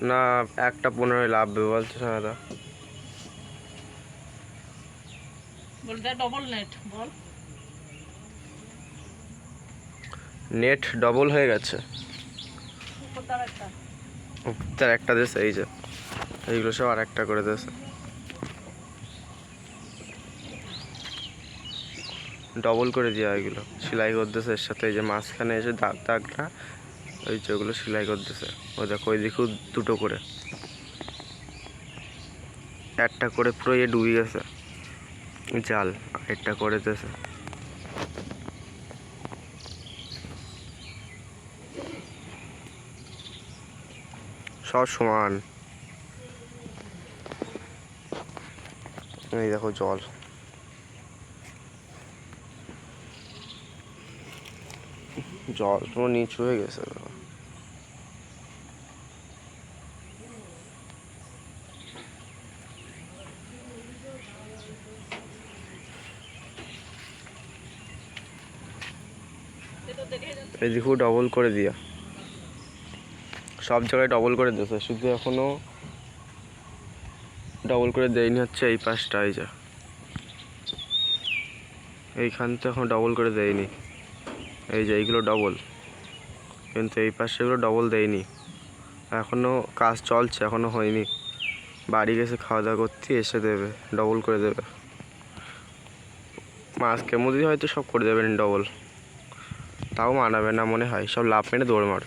না 1:15 লাভবে বলছে দাদা। নেট ডবল হয়ে গেছে। তার একটা দেশে এই যে এইগুলো সব আর একটা করে দেশে ডবল করে দেওয়া, এগুলো সেলাই করতেছে এর সাথে। এই যে মাঝখানে এসে দাগ দাগটা ওই যে ওগুলো সেলাই করতেছে। ওই দেখো ওই দিকেও দুটো করে, একটা করে পুরো ইয়ে ডুবে গেছে জাল, একটা করে দিতেছে। সব সমান। এই দেখো জল, জল পুরো নিচু হয়ে গেছে। এদিকেও ডবল করে দিয়া, সব জায়গায় ডবল করে দিয়েছে, শুধু এখনো ডবল করে দেয়নি হচ্ছে এই পাশটা। এই যা এইখান তো এখন ডবল করে দেয়নি। এই যে এইগুলো ডবল, কিন্তু এই পাশে এগুলো ডবল দেয়নি, এখনও কাজ চলছে, এখনও হয়নি। বাড়ি গেছে খাওয়া দাওয়া করতে, এসে দেবে, ডবল করে দেবে। আজকের মধ্যেই হয়তো সব করে দেবেন ডবল, তাও মানাবে না মনে হয়, সব লাভ মেরে দৌড় মারবে।